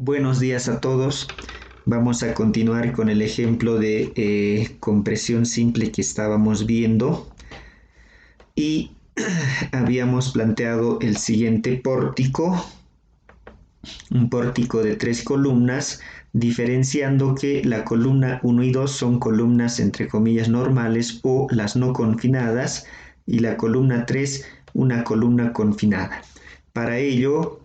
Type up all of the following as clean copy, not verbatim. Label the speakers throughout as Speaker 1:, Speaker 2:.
Speaker 1: Buenos días a todos. Vamos a continuar con el ejemplo de compresión simple que estábamos viendo y habíamos planteado el siguiente pórtico, un pórtico de 3 columnas, diferenciando que la columna 1 y 2 son columnas entre comillas normales o las no confinadas y la columna 3 una columna confinada. Para ello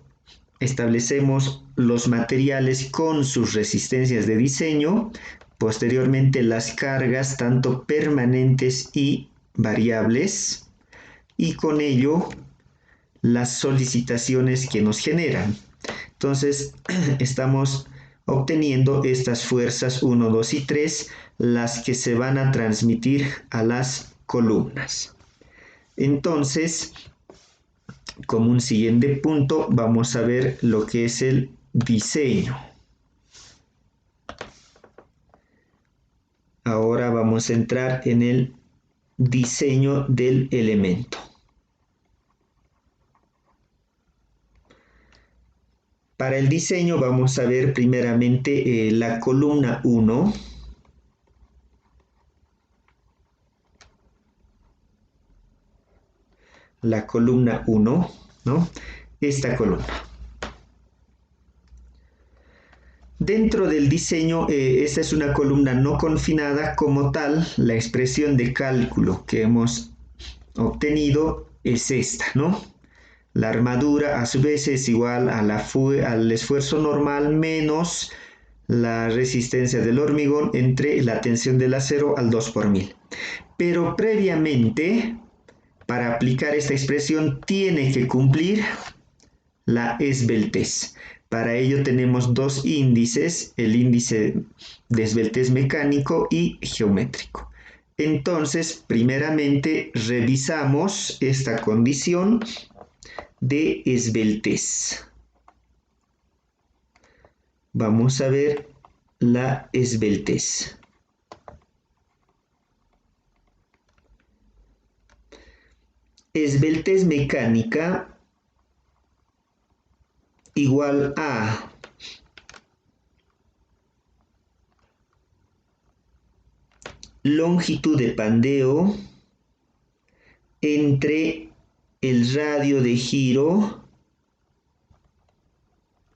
Speaker 1: establecemos los materiales con sus resistencias de diseño, posteriormente las cargas tanto permanentes y variables, y con ello las solicitaciones que nos generan. Entonces estamos obteniendo estas fuerzas 1, 2 y 3, las que se van a transmitir a las columnas. Entonces, como un siguiente punto, vamos a ver lo que es el diseño. Ahora vamos a entrar en el diseño del elemento. Para el diseño vamos a ver primeramente la columna 1. La columna 1, ¿no? Esta columna. Dentro del diseño, esta es una columna no confinada. Como tal, la expresión de cálculo que hemos obtenido es esta, ¿no? La armadura a su vez es igual a al esfuerzo normal menos la resistencia del hormigón entre la tensión del acero al 2 por 1000. Pero previamente, para aplicar esta expresión, tiene que cumplir la esbeltez. Para ello tenemos dos índices, el índice de esbeltez mecánico y geométrico. Entonces, primeramente revisamos esta condición de esbeltez. Vamos a ver la esbeltez. Esbeltez mecánica igual a longitud de pandeo entre el radio de giro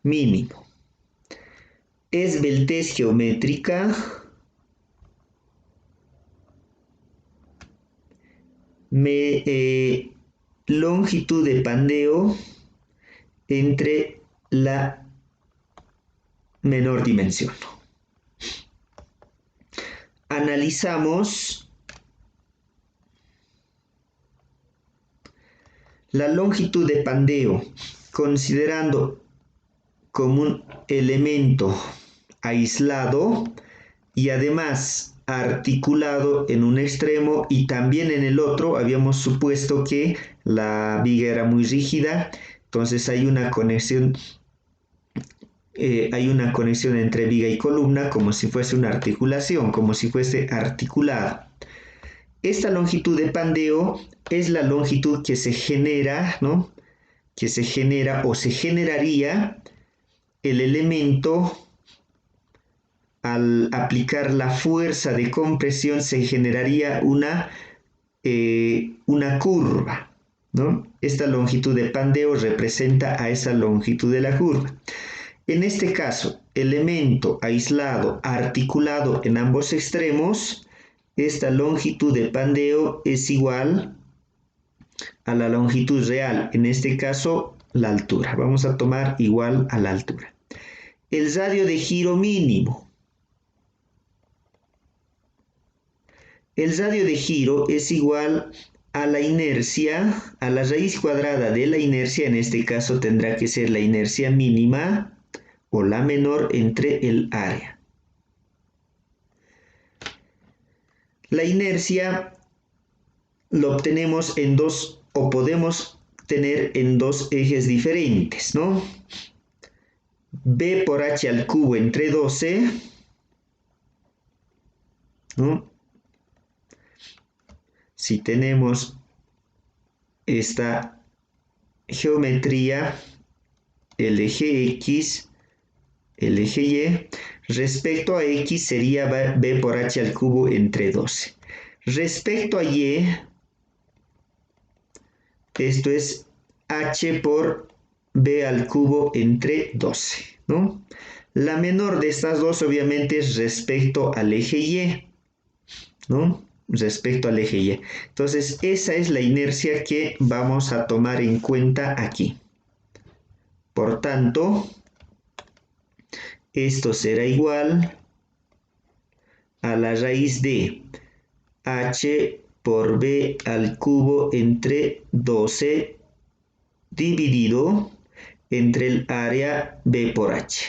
Speaker 1: mínimo. Esbeltez geométrica longitud de pandeo entre la menor dimensión. Analizamos la longitud de pandeo considerando como un elemento aislado y además articulado en un extremo y también en el otro. Habíamos supuesto que la viga era muy rígida, entonces hay una conexión entre viga y columna como si fuese una articulación, como si fuese articulado. Esta longitud de pandeo es la longitud que se genera, ¿no? Que se genera o se generaría el elemento al aplicar la fuerza de compresión. Se generaría una curva, ¿no? Esta longitud de pandeo representa a esa longitud de la curva. En este caso, elemento aislado articulado en ambos extremos, esta longitud de pandeo es igual a la longitud real, en este caso la altura. Vamos a tomar igual a la altura. El radio de giro mínimo. El radio de giro es igual a la inercia, a la raíz cuadrada de la inercia. En este caso tendrá que ser la inercia mínima o la menor entre el área. La inercia lo obtenemos en dos, o podemos tener en dos ejes diferentes, ¿no? B por h al cubo entre 12, ¿no? Si tenemos esta geometría, el eje X el eje Y, respecto a X sería B por H al cubo entre 12. Respecto a Y, esto es H por B al cubo entre 12, ¿no? La menor de estas dos obviamente es respecto al eje Y, ¿no? Respecto al eje Y. Entonces, esa es la inercia que vamos a tomar en cuenta aquí. Por tanto, esto será igual a la raíz de H por B al cubo entre 12 dividido entre el área B por H.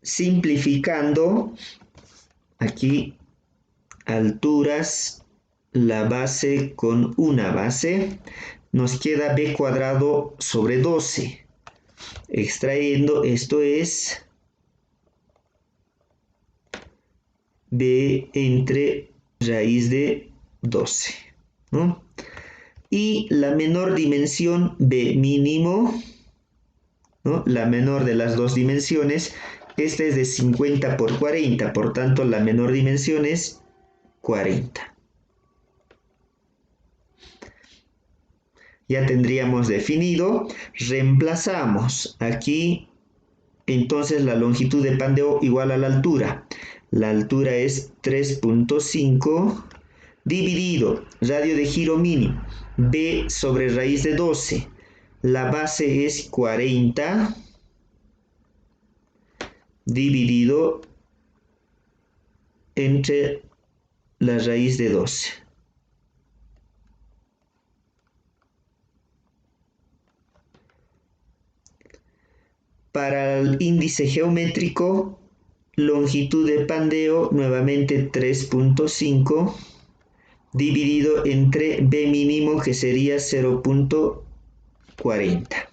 Speaker 1: Simplificando, aquí alturas, la base con una base, nos queda B cuadrado sobre 12. Extrayendo, esto es B entre raíz de 12, ¿no? Y la menor dimensión B mínimo, ¿no? La menor de las dos dimensiones, esta es de 50 por 40, por tanto la menor dimensión es 40. Ya tendríamos definido, reemplazamos aquí entonces la longitud de pandeo igual a la altura. La altura es 3.5 dividido radio de giro mínimo B sobre raíz de 12. La base es 40 dividido entre la raíz de 12. Para el índice geométrico, longitud de pandeo nuevamente 3.5 dividido entre B mínimo, que sería 0.40.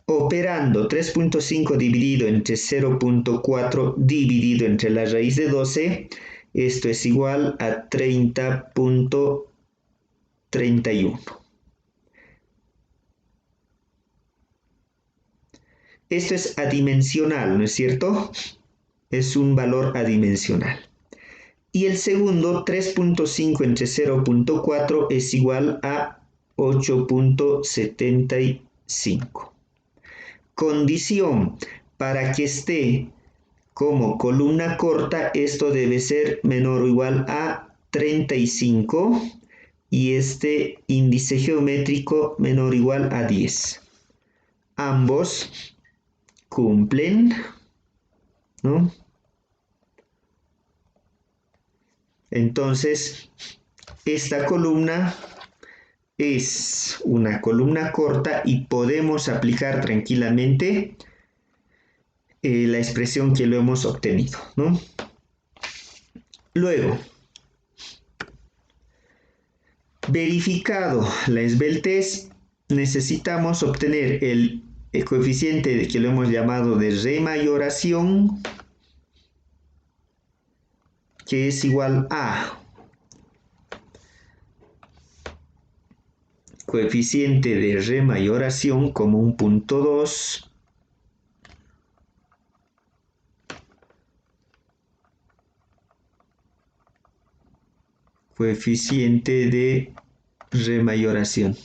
Speaker 1: Operando 3.5 dividido entre 0.4 dividido entre la raíz de 12, esto es igual a 30.31. Esto es adimensional, ¿no es cierto? Es un valor adimensional. Y el segundo, 3.5 entre 0.4 es igual a 8.75. Condición: para que esté como columna corta, esto debe ser menor o igual a 35 y este índice geométrico menor o igual a 10. Ambos cumplen, ¿no? Entonces, esta columna es una columna corta y podemos aplicar tranquilamente la expresión que lo hemos obtenido, ¿no? Luego, verificado la esbeltez, necesitamos obtener el coeficiente que lo hemos llamado de remayoración, que es igual a coeficiente de remayoración como un punto 2 coeficiente de remayoración.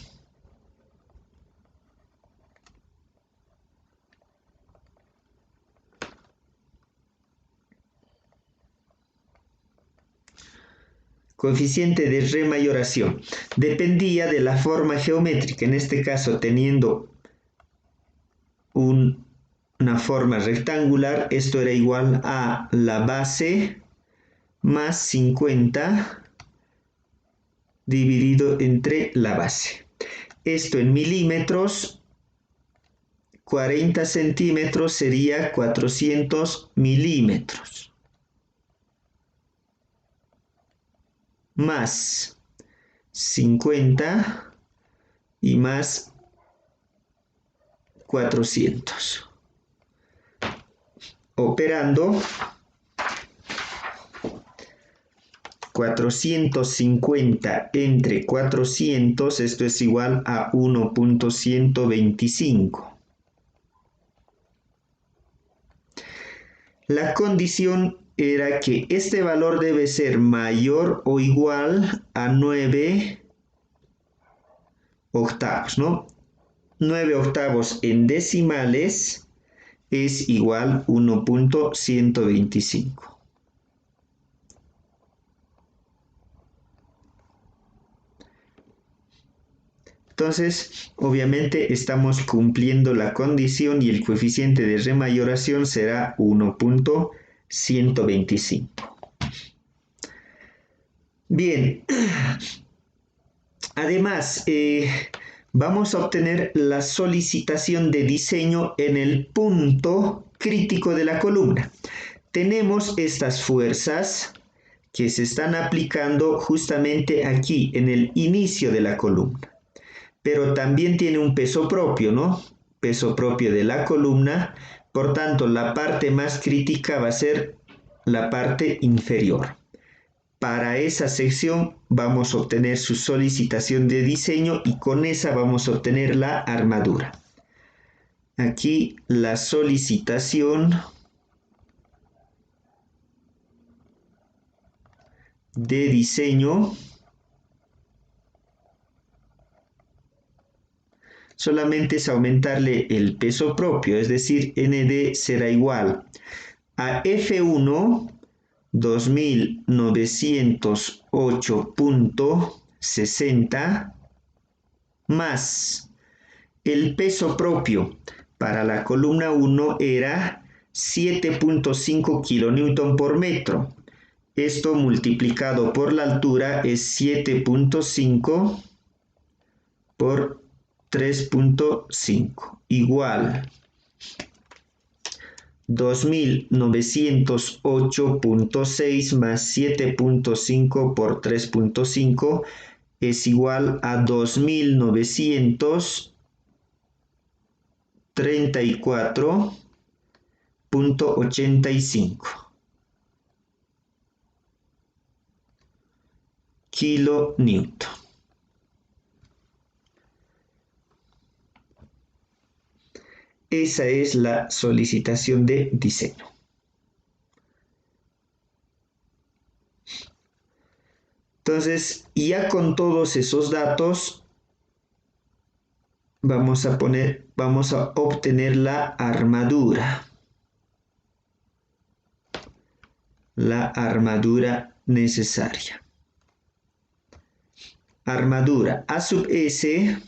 Speaker 1: Coeficiente de remayoración dependía de la forma geométrica, en este caso teniendo una forma rectangular, esto era igual a la base más 50 dividido entre la base. Esto en milímetros, 40 centímetros sería 400 milímetros. Más 50 y más 400. Operando, 450 entre 400, esto es igual a 1.125. La condición era que este valor debe ser mayor o igual a 9 octavos, ¿no? 9 octavos en decimales es igual a 1.125. Entonces, obviamente estamos cumpliendo la condición y el coeficiente de remayoración será 1.125. Bien, además, vamos a obtener la solicitación de diseño en el punto crítico de la columna. Tenemos estas fuerzas que se están aplicando justamente aquí, en el inicio de la columna. Pero también tiene un peso propio, ¿no? Peso propio de la columna. Por tanto, la parte más crítica va a ser la parte inferior. Para esa sección vamos a obtener su solicitación de diseño y con esa vamos a obtener la armadura. Aquí la solicitación de diseño solamente es aumentarle el peso propio, es decir, ND será igual a F1 2908.60 más el peso propio para la columna 1 era 7.5 kN por metro. Esto multiplicado por la altura es 7.5 por 3.5 igual 2908.6 más 7.5 por 3.5 es igual a 2934.85 kilonewton. Esa es la solicitación de diseño. Entonces, ya con todos esos datos, vamos a obtener la armadura. La armadura necesaria. Armadura A sub S.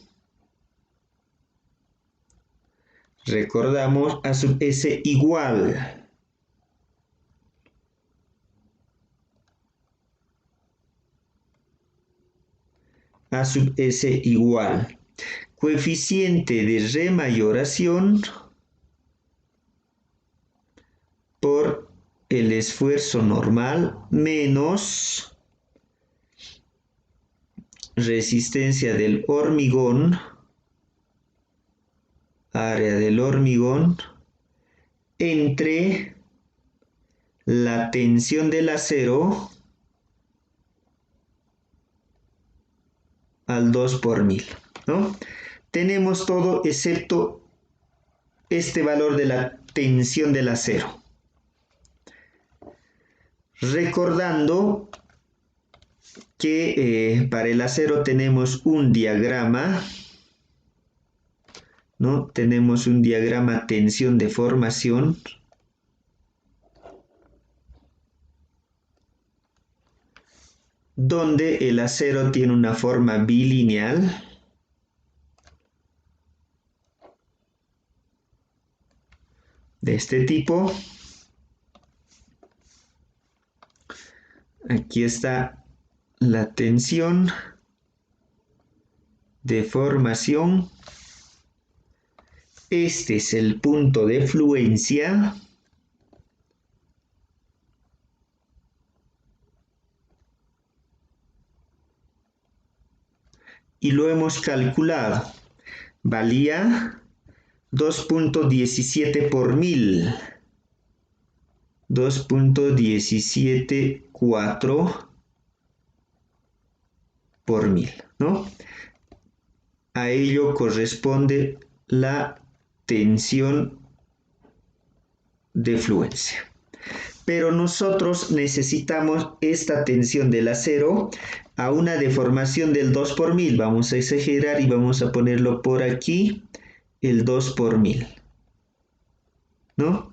Speaker 1: Recordamos A sub S igual A sub S igual coeficiente de remayoración por el esfuerzo normal menos resistencia del hormigón, área del hormigón, entre la tensión del acero al 2 por 1000, ¿no? Tenemos todo excepto este valor de la tensión del acero. Recordando que para el acero tenemos un diagrama, ¿no? Tenemos un diagrama tensión de formación. Donde el acero tiene una forma bilineal. De este tipo. Aquí está la tensión de formación. Este es el punto de fluencia. Y lo hemos calculado. Valía 2.17 por 1000. 2.174 por 1000, ¿no? A ello corresponde la tensión de fluencia. Pero nosotros necesitamos esta tensión del acero a una deformación del 2 por 1000. Vamos a exagerar y vamos a ponerlo por aquí, el 2 por 1000, ¿no?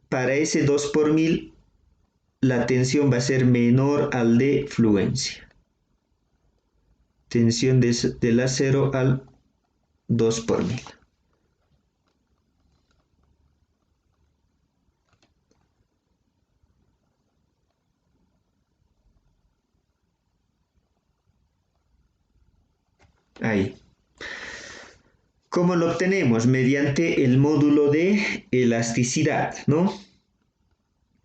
Speaker 1: Para ese 2 por 1000, la tensión va a ser menor al de fluencia. Tensión del acero al 2 por 1000. Ahí. ¿Cómo lo obtenemos? Mediante el módulo de elasticidad, ¿no?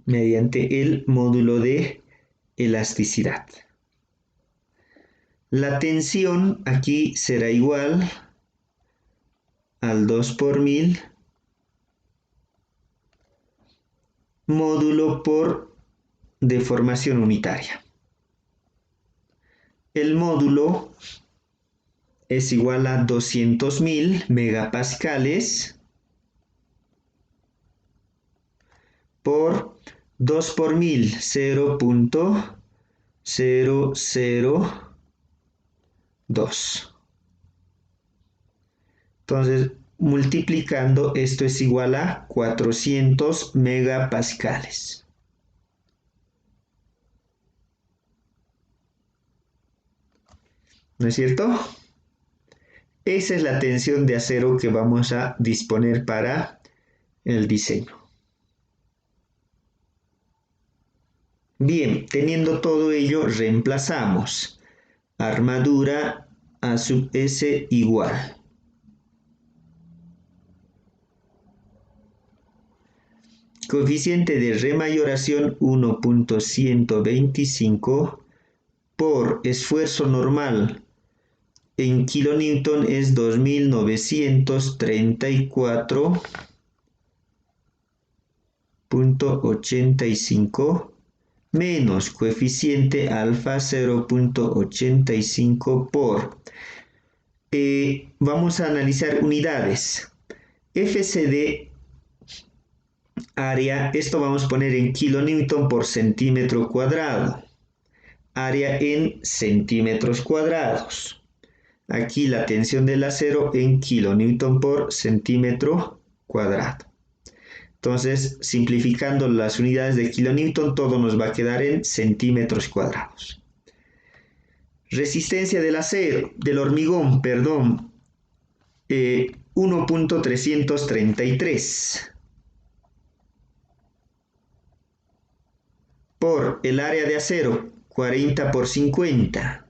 Speaker 1: Mediante el módulo de elasticidad. La tensión aquí será igual al 2 por 1000 módulo por deformación unitaria. El módulo es igual a 200.000 megapascales por 2 por 1000, 0.002. Entonces, multiplicando, esto es igual a 400 megapascales. ¿No es cierto? Esa es la tensión de acero que vamos a disponer para el diseño. Bien, teniendo todo ello, reemplazamos armadura A sub S igual. Coeficiente de remayoración 1.125 por esfuerzo normal en kilonewton es 2934.85 menos coeficiente alfa 0.85 por. Vamos a analizar unidades. FCD área, esto vamos a poner en kilonewton por centímetro cuadrado. Área en centímetros cuadrados. Aquí la tensión del acero en kilonewton por centímetro cuadrado. Entonces, simplificando las unidades de kilonewton, todo nos va a quedar en centímetros cuadrados. Resistencia del acero, del hormigón, perdón, 1.333 por el área de acero, 40 por 50.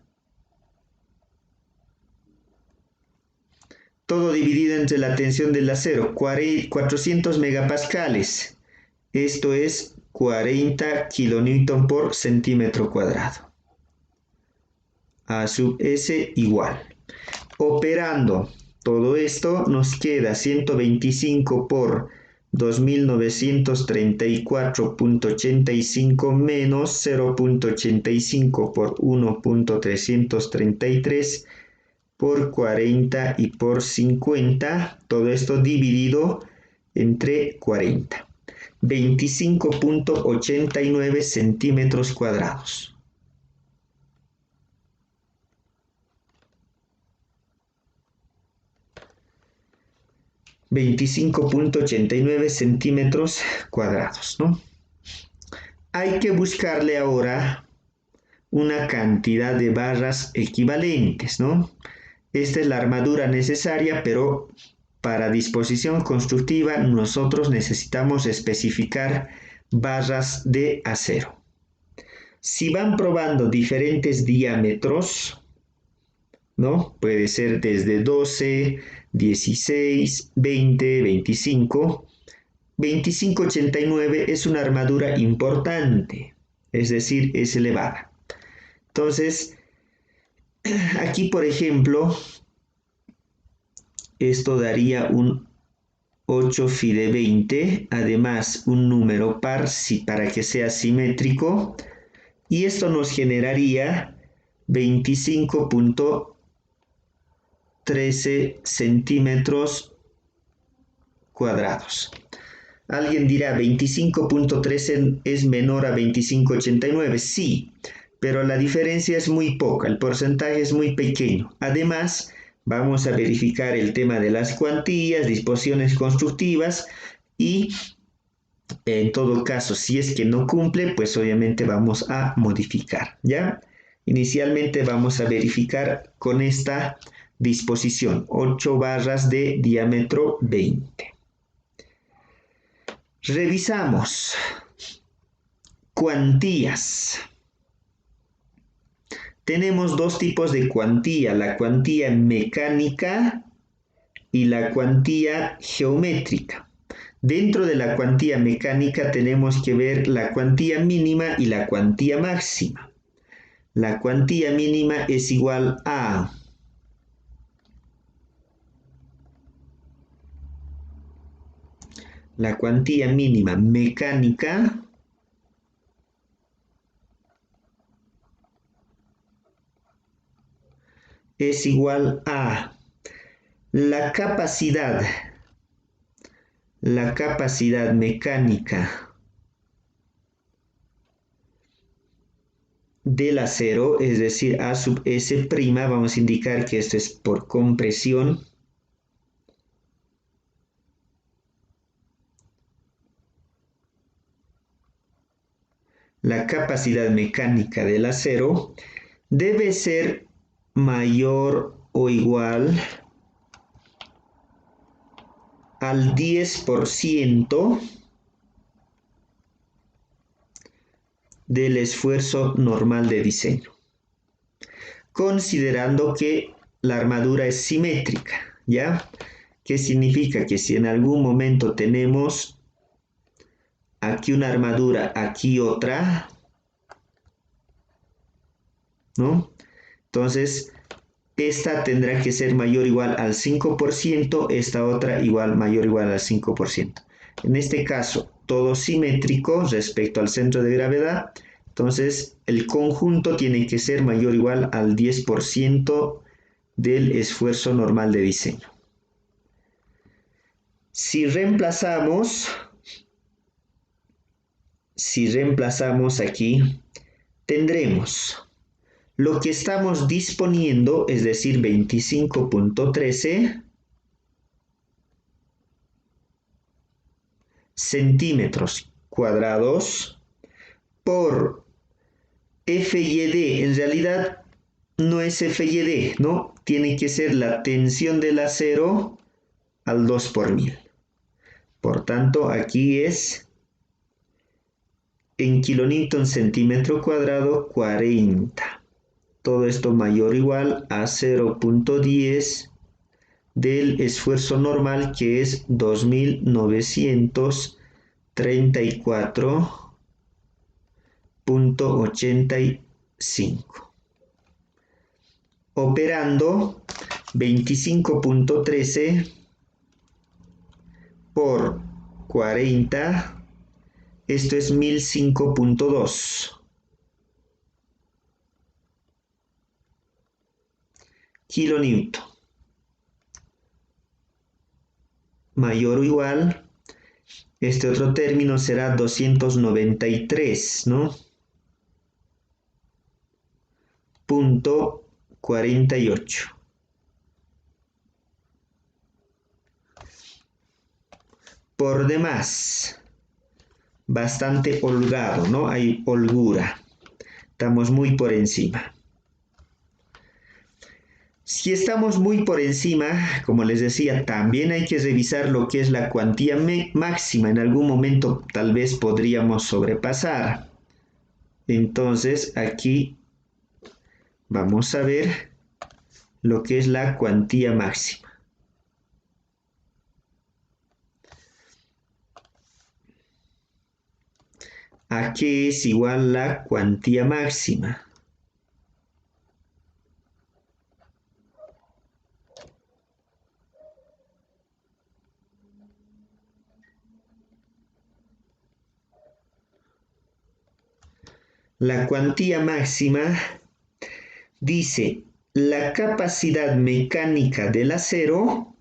Speaker 1: Todo dividido entre la tensión del acero, 400 megapascales. Esto es 40 kilonewton por centímetro cuadrado. A sub S igual. Operando todo esto nos queda 125 por 2934.85 menos 0.85 por 1.333 por 40 y por 50, todo esto dividido entre 40. 25.89 centímetros cuadrados. 25.89 centímetros cuadrados, ¿no? Hay que buscarle ahora una cantidad de barras equivalentes, ¿no? Esta es la armadura necesaria, pero para disposición constructiva nosotros necesitamos especificar barras de acero. Si van probando diferentes diámetros, ¿no? Puede ser desde 12, 16, 20, 25. 2589 es una armadura importante, es decir, es elevada. Entonces, aquí por ejemplo, esto daría un 8 phi de 20, además un número par para que sea simétrico, y esto nos generaría 25.13 centímetros cuadrados. Alguien dirá, 25.13 es menor a 25.89. Sí, pero la diferencia es muy poca, el porcentaje es muy pequeño. Además, vamos a verificar el tema de las cuantías, disposiciones constructivas y en todo caso, si es que no cumple, pues obviamente vamos a modificar, ¿ya? Inicialmente vamos a verificar con esta disposición, 8 barras de diámetro 20. Revisamos. Cuantías. Tenemos dos tipos de cuantía, la cuantía mecánica y la cuantía geométrica. Dentro de la cuantía mecánica tenemos que ver la cuantía mínima y la cuantía máxima. La cuantía mínima es igual a la cuantía mínima mecánica es igual a la capacidad mecánica del acero, es decir, A sub S', vamos a indicar que esto es por compresión, la capacidad mecánica del acero debe ser mayor o igual al 10% del esfuerzo normal de diseño, considerando que la armadura es simétrica, ¿ya? ¿Qué significa? Que si en algún momento tenemos aquí una armadura, aquí otra, ¿no? Entonces, esta tendrá que ser mayor o igual al 5%, esta otra mayor o igual al 5%. En este caso, todo simétrico respecto al centro de gravedad, entonces el conjunto tiene que ser mayor o igual al 10% del esfuerzo normal de diseño. Si reemplazamos aquí, tendremos lo que estamos disponiendo, es decir, 25.13 centímetros cuadrados por F y D. En realidad no es F y D, ¿no? Tiene que ser la tensión del acero al 2 por 1000. Por tanto, aquí es en kilonewton centímetro cuadrado 40. Todo esto mayor o igual a 0.10 del esfuerzo normal, que es 2934.85. Operando 25.13 por 40, esto es 1005.2 kilonewton. Mayor o igual, este otro término será 293, ¿no? Punto 48. Por demás, bastante holgado, ¿no? Hay holgura. Estamos muy por encima. Si estamos muy por encima, como les decía, también hay que revisar lo que es la cuantía máxima. En algún momento tal vez podríamos sobrepasar. Entonces aquí vamos a ver lo que es la cuantía máxima. ¿A qué es igual la cuantía máxima? La cuantía máxima Dice, la capacidad mecánica del acero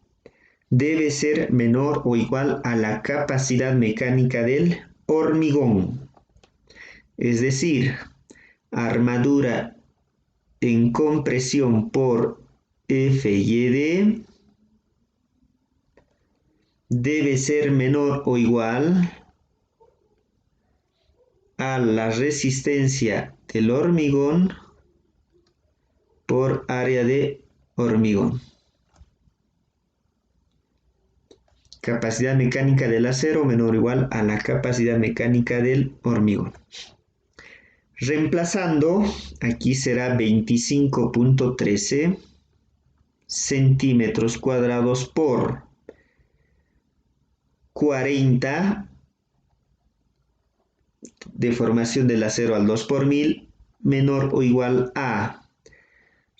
Speaker 1: debe ser menor o igual a la capacidad mecánica del hormigón. Es decir, armadura en compresión por FYD debe ser menor o igual a la resistencia del hormigón por área de hormigón. Capacidad mecánica del acero menor o igual a la capacidad mecánica del hormigón. Reemplazando, aquí será 25.13 centímetros cuadrados por 40 deformación del acero al 2 por 1000 menor o igual a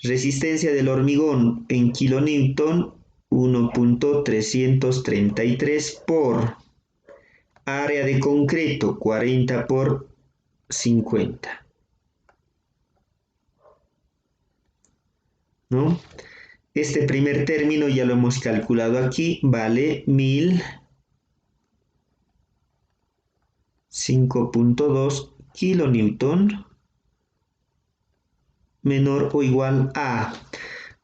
Speaker 1: resistencia del hormigón en kilonewton 1.333 por área de concreto 40 por 50. ¿No? Este primer término ya lo hemos calculado aquí, vale 1000, 5.2 kilonewton menor o igual a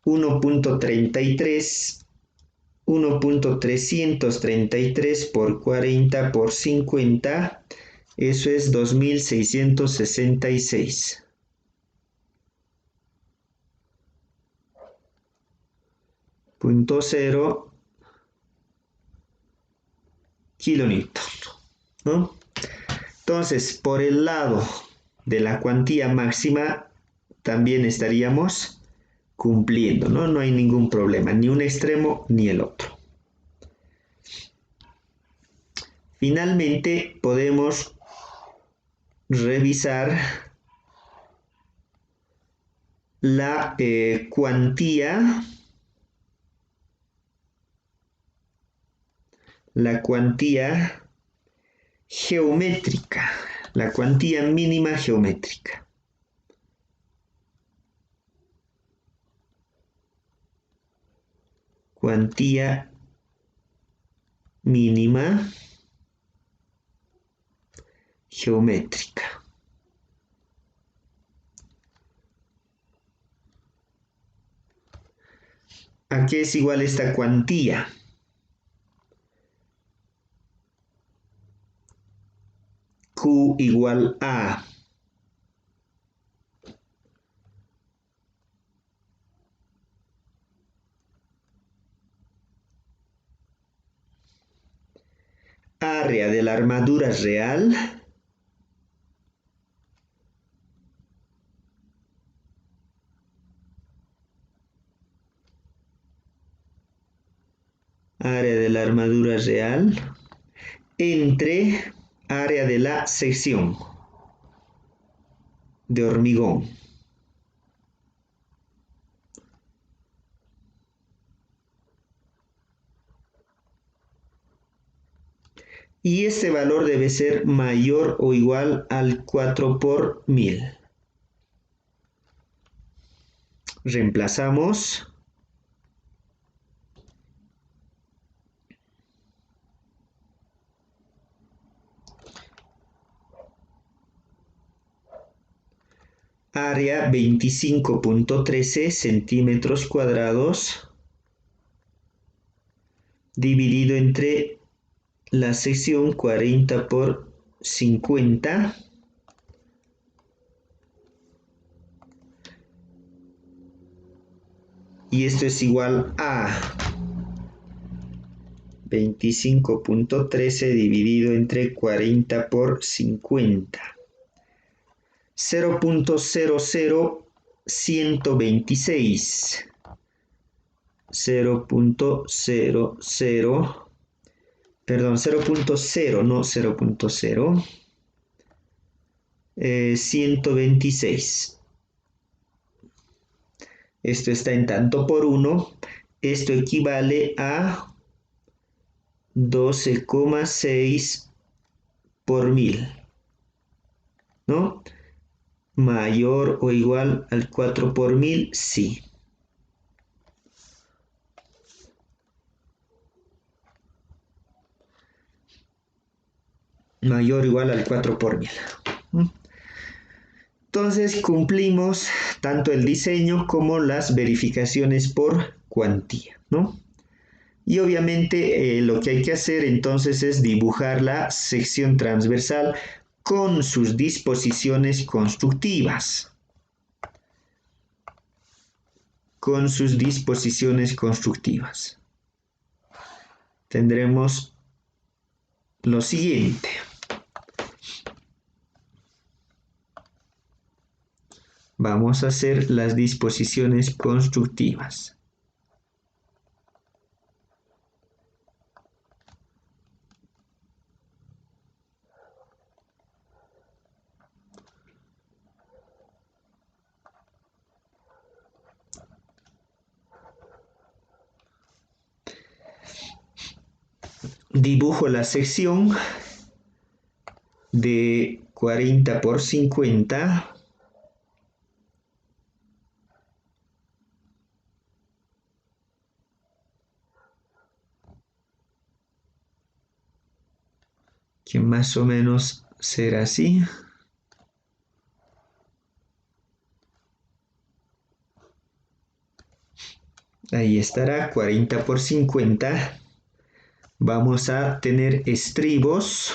Speaker 1: 1.333 por 40 por 50, eso es 2666. Punto 0 kilonewton, ¿no? Entonces, por el lado de la cuantía máxima también estaríamos cumpliendo, ¿no? No hay ningún problema, ni un extremo ni el otro. Finalmente, podemos revisar la cuantía geométrica, la cuantía mínima geométrica. Cuantía mínima geométrica. ¿A qué es igual esta cuantía? Q igual a área de la armadura real entre área de la sección de hormigón. Y este valor debe ser mayor o igual al 4 por 1000. Reemplazamos. Área 25.13 centímetros cuadrados dividido entre la sección 40 por 50. Y esto es igual a 25.13 dividido entre 40 por 50. 0.00126. 0.00, perdón, 0.0, no 0.0, 126. Esto está en tanto por 1. Esto equivale a 12,6 por 1000, ¿no? mayor o igual al 4 por 1000? Sí. Mayor o igual al 4 por 1000. Entonces cumplimos tanto el diseño como las verificaciones por cuantía, ¿no? Y obviamente lo que hay que hacer entonces es dibujar la sección transversal con sus disposiciones constructivas. Con sus disposiciones constructivas. Tendremos lo siguiente. Vamos a hacer las disposiciones constructivas. Dibujo la sección de 40 por 50. Que más o menos será así. Ahí estará 40 por 50. Vamos a tener estribos.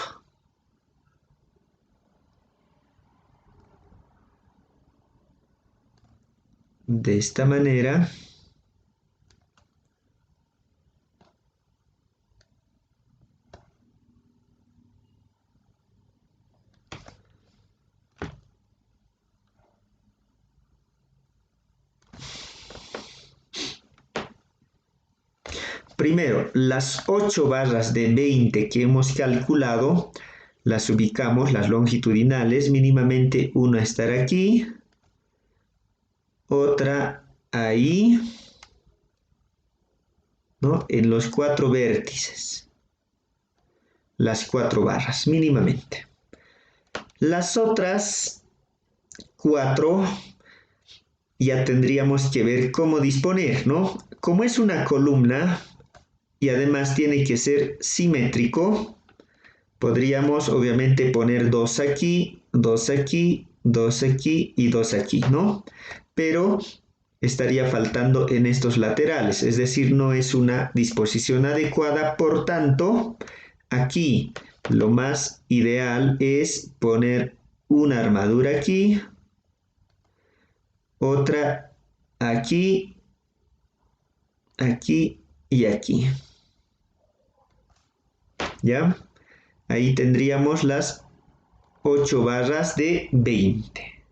Speaker 1: De esta manera. Primero, las 8 barras de 20 que hemos calculado, las ubicamos, las longitudinales, mínimamente una estará aquí, otra ahí, ¿no? En los 4 vértices, las 4 barras, mínimamente. Las otras 4 ya tendríamos que ver cómo disponer, ¿no? Como es una columna y además tiene que ser simétrico, podríamos obviamente poner 2 aquí, 2 aquí, 2 aquí y 2 aquí, ¿no? Pero estaría faltando en estos laterales, es decir, no es una disposición adecuada, por tanto, aquí lo más ideal es poner una armadura aquí, otra aquí, aquí y aquí. ¿Ya? Ahí tendríamos las 8 barras de 20.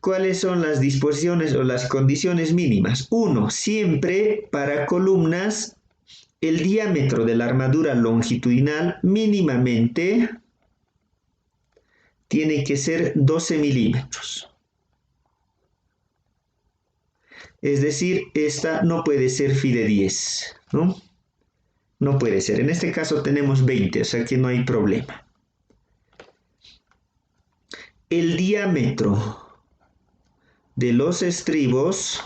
Speaker 1: ¿Cuáles son las disposiciones o las condiciones mínimas? 1. Siempre para columnas el diámetro de la armadura longitudinal mínimamente tiene que ser 12 milímetros. Es decir, esta no puede ser phi de 10, ¿no? No puede ser. En este caso tenemos 20, o sea que no hay problema. El diámetro de los estribos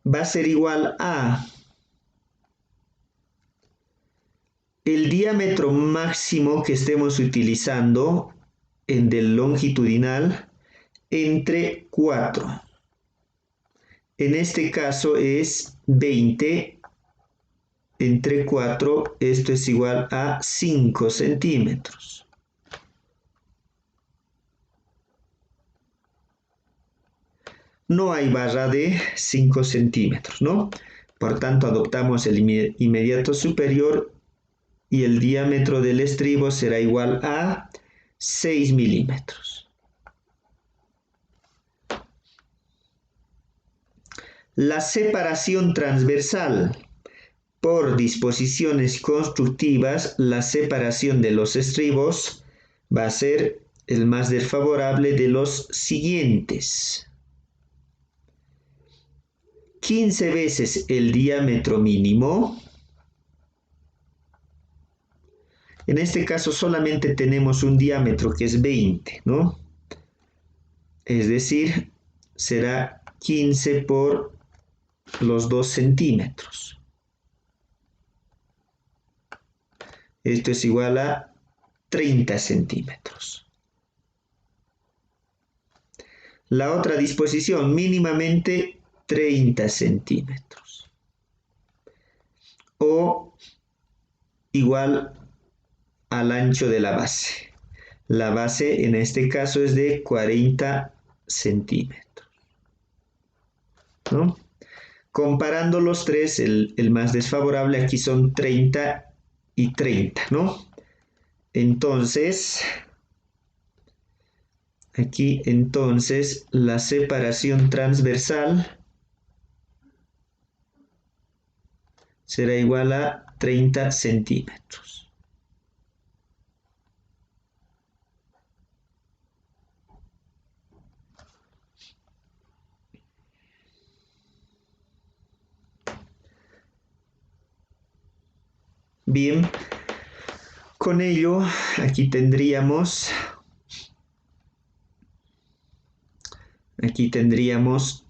Speaker 1: va a ser igual a el diámetro máximo que estemos utilizando en del longitudinal entre 4. En este caso es 20 entre 4, esto es igual a 5 centímetros. No hay barra de 5 centímetros, ¿no? Por tanto, adoptamos el inmediato superior y el diámetro del estribo será igual a 6 milímetros. La separación transversal. Por disposiciones constructivas, la separación de los estribos va a ser el más desfavorable de los siguientes. 15 veces el diámetro mínimo. En este caso solamente tenemos un diámetro que es 20, ¿no? Es decir, será 15 por los 2 centímetros. Esto es igual a 30 centímetros. La otra disposición, mínimamente 30 centímetros. O igual al ancho de la base. La base en este caso es de 40 centímetros, ¿no? Comparando los tres, el más desfavorable aquí son 30 y 30, ¿no? Entonces, aquí entonces la separación transversal será igual a 30 centímetros. Bien, con ello aquí tendríamos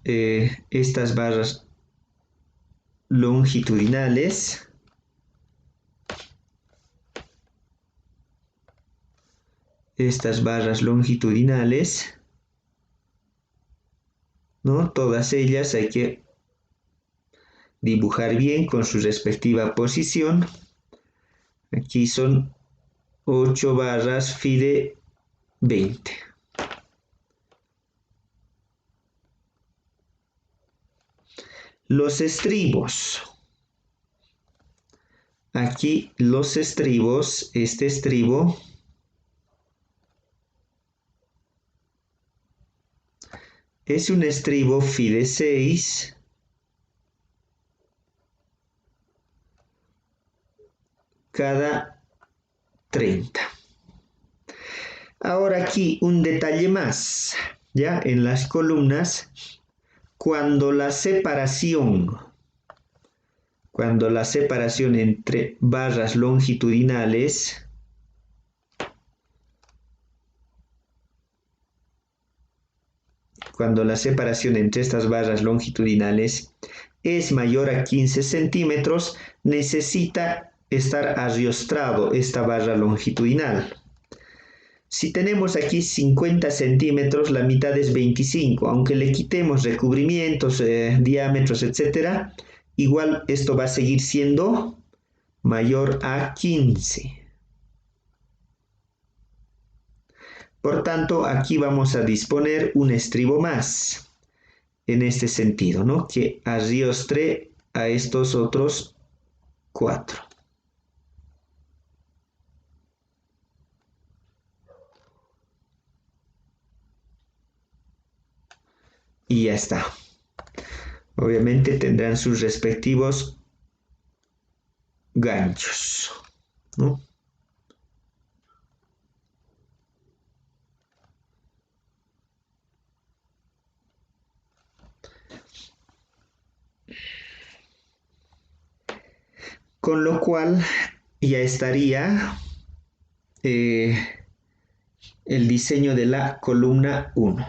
Speaker 1: estas barras longitudinales. Estas barras longitudinales, ¿no? Todas ellas hay que dibujar bien con su respectiva posición. Aquí son 8 barras phi de 20. Los estribos. Aquí los estribos, este estribo es un estribo phi de 6 cada 30. Ahora aquí un detalle más, ya en las columnas, cuando la separación entre barras longitudinales estas barras longitudinales es mayor a 15 centímetros, necesita estar arriostrado esta barra longitudinal. Si tenemos aquí 50 centímetros, la mitad es 25, aunque le quitemos recubrimientos, diámetros, etc., igual esto va a seguir siendo mayor a 15. Por tanto, aquí vamos a disponer un estribo más, en este sentido, ¿no? Que arriostre a estos otros 4. Y ya está. Obviamente tendrán sus respectivos ganchos, ¿no? Con lo cual ya estaría el diseño de la columna 1.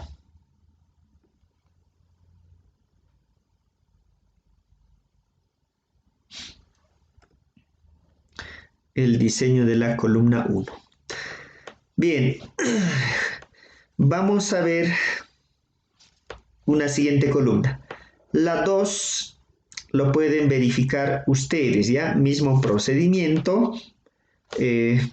Speaker 1: El diseño de la columna 1. Bien, vamos a ver una siguiente columna. La 2 lo pueden verificar ustedes, ¿ya? Mismo procedimiento.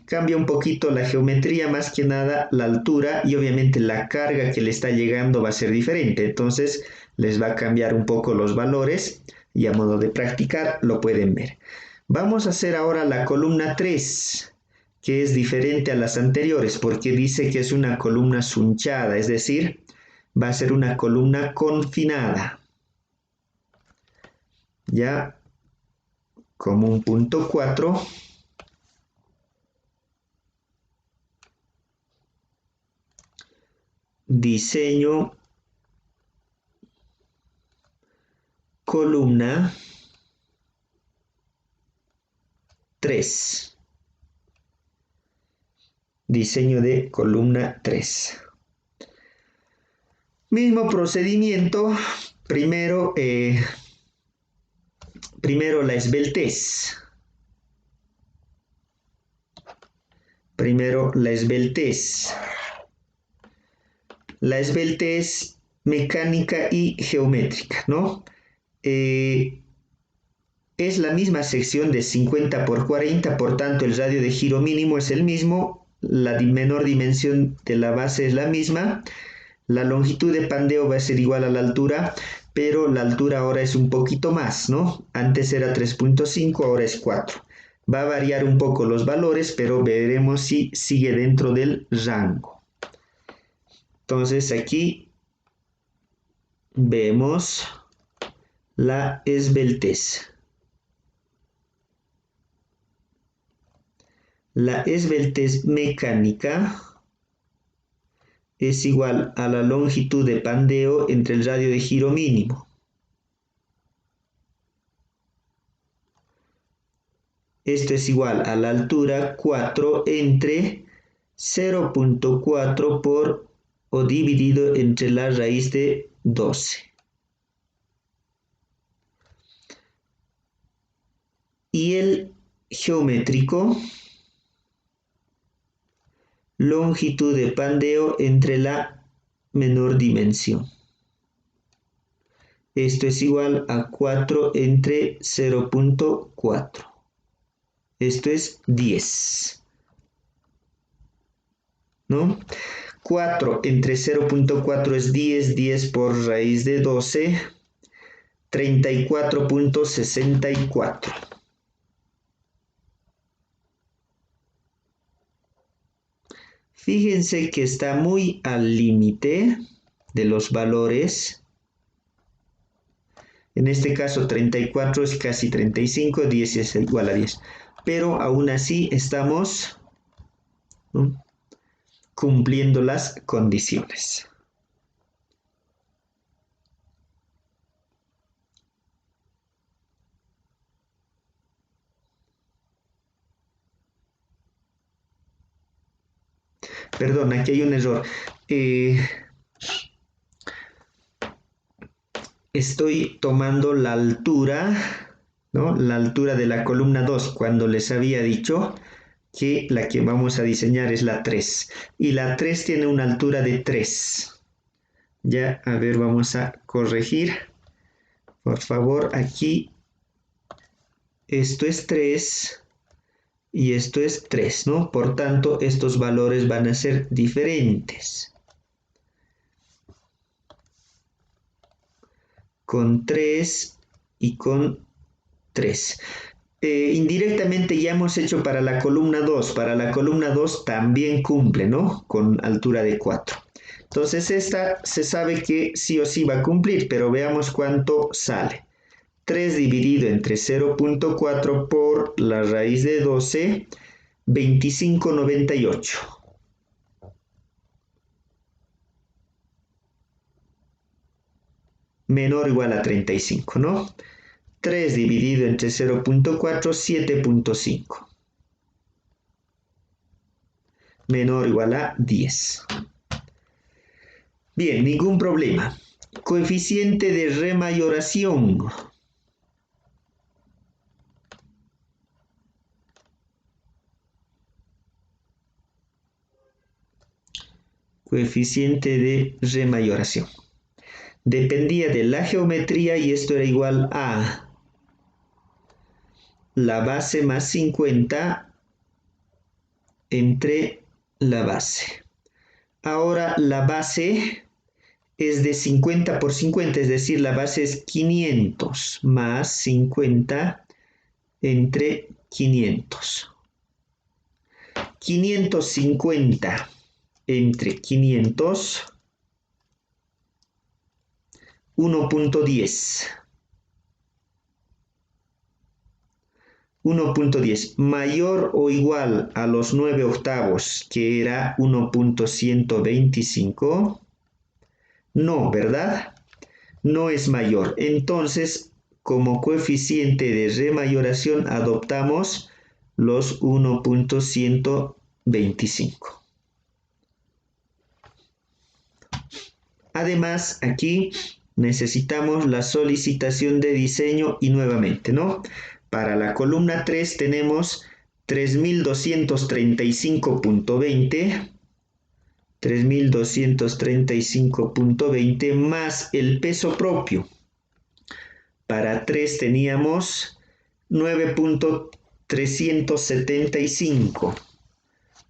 Speaker 1: Cambia un poquito la geometría, más que nada la altura, y obviamente la carga que le está llegando va a ser diferente. Entonces les va a cambiar un poco los valores y a modo de practicar lo pueden ver. Vamos a hacer ahora la columna 3, que es diferente a las anteriores porque dice que es una columna sunchada, es decir, va a ser una columna confinada. Ya como un punto 4, diseño columna 3. diseño de columna 3. Mismo procedimiento, primero la esbeltez. Primero la esbeltez. La esbeltez mecánica y geométrica, ¿no? Es la misma sección de 50 por 40, por tanto el radio de giro mínimo es el mismo, la menor dimensión de la base es la misma, la longitud de pandeo va a ser igual a la altura, pero la altura ahora es un poquito más, ¿no? Antes era 3.5, ahora es 4. Va a variar un poco los valores, pero veremos si sigue dentro del rango. Entonces aquí vemos la esbeltez. La esbeltez mecánica es igual a la longitud de pandeo entre el radio de giro mínimo. Esto es igual a la altura 4 entre 0.4 por o dividido entre la raíz de 12. Y el geométrico, longitud de pandeo entre la menor dimensión. Esto es igual a 4 entre 0.4. Esto es 10. ¿No? 4 entre 0.4 es 10, 10 por raíz de 12, 34.64. Fíjense que está muy al límite de los valores. En este caso 34 es casi 35, 10 es igual a 10. Pero aún así estamos, ¿no?, cumpliendo las condiciones. Perdón, aquí hay un error. Estoy tomando la altura, ¿no?, la altura de la columna 2, cuando les había dicho que la que vamos a diseñar es la 3. Y la 3 tiene una altura de 3. Ya, a ver, vamos a corregir. Por favor, aquí esto es 3 y esto es 3, ¿no? Por tanto, estos valores van a ser diferentes. Con 3 y con 3. Indirectamente ya hemos hecho para la columna 2. Para la columna 2 también cumple, ¿no?, con altura de 4. Entonces esta se sabe que sí o sí va a cumplir, pero veamos cuánto sale. 3 dividido entre 0.4 por la raíz de 12, 25,98. Menor o igual a 35, ¿no? 3 dividido entre 0.4, 7.5. Menor o igual a 10. Bien, ningún problema. Coeficiente de remayoración. Coeficiente de remayoración. Dependía de la geometría y esto era igual a la base más 50 entre la base. Ahora la base es de 50 por 50, es decir, la base es 500 más 50 entre 500. 550 entre 500, 1.10. 1.10 mayor o igual a los 9 octavos, que era 1.125. No, ¿verdad? No es mayor. Entonces, como coeficiente de remayoración adoptamos los 1.125. 25. Además, aquí necesitamos la solicitación de diseño y nuevamente, ¿no? Para la columna 3 tenemos 3235.20, 3235.20 más el peso propio. Para 3 teníamos 9.375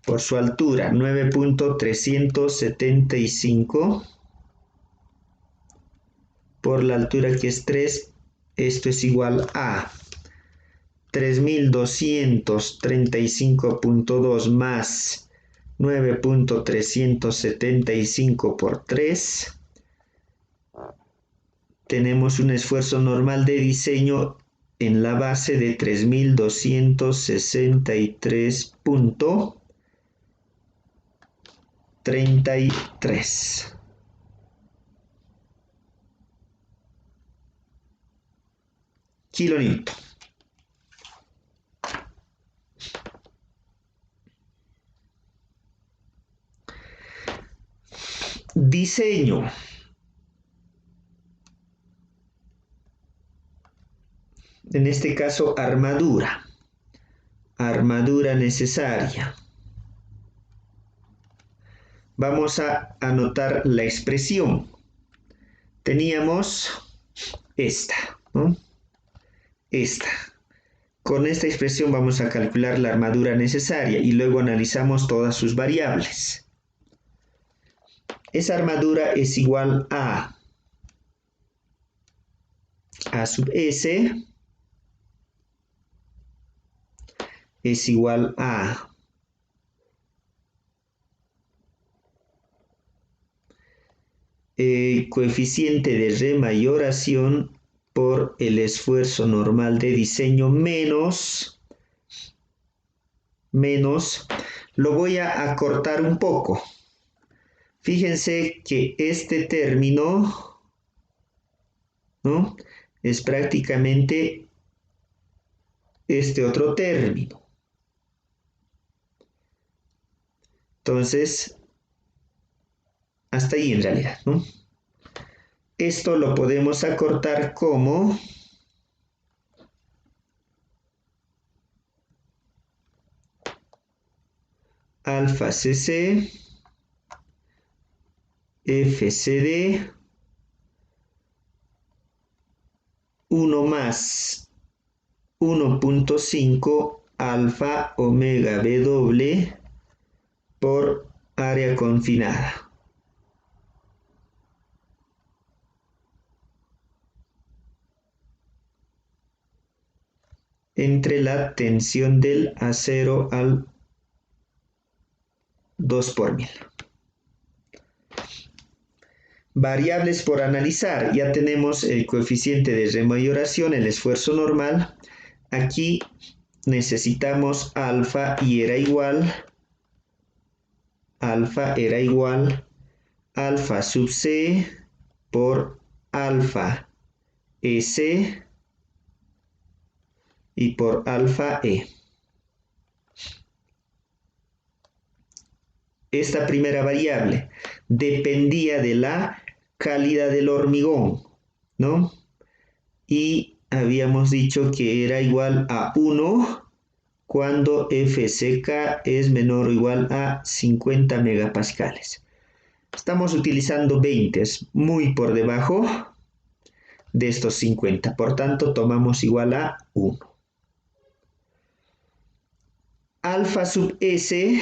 Speaker 1: por su altura, 9.375 por la altura que es 3, esto es igual a 3235.2 más 9.375 por 3. Tenemos un esfuerzo normal de diseño en la base de 3263.33 kilonewton. Diseño. En este caso, armadura. Armadura necesaria. Vamos a anotar la expresión. Teníamos esta, ¿no? Esta. Con esta expresión vamos a calcular la armadura necesaria y luego analizamos todas sus variables. Esa armadura es igual a sub S es igual a coeficiente de remayoración por el esfuerzo normal de diseño menos, lo voy a acortar un poco. Fíjense que este término, ¿no?, es prácticamente este otro término. Entonces, hasta ahí en realidad, ¿no? Esto lo podemos acortar como alfa cc FCD 1 más 1.5 alfa omega W por área confinada. Entre la tensión del acero al 2 por 1000. Variables por analizar. Ya tenemos el coeficiente de remayoración, el esfuerzo normal. Aquí necesitamos alfa y era igual alfa sub C por alfa EC y por alfa E. Esta primera variable dependía de la calidad del hormigón, ¿no? Y habíamos dicho que era igual a 1 cuando FCK es menor o igual a 50 megapascales. Estamos utilizando 20, es muy por debajo de estos 50, por tanto tomamos igual a 1. Alfa sub S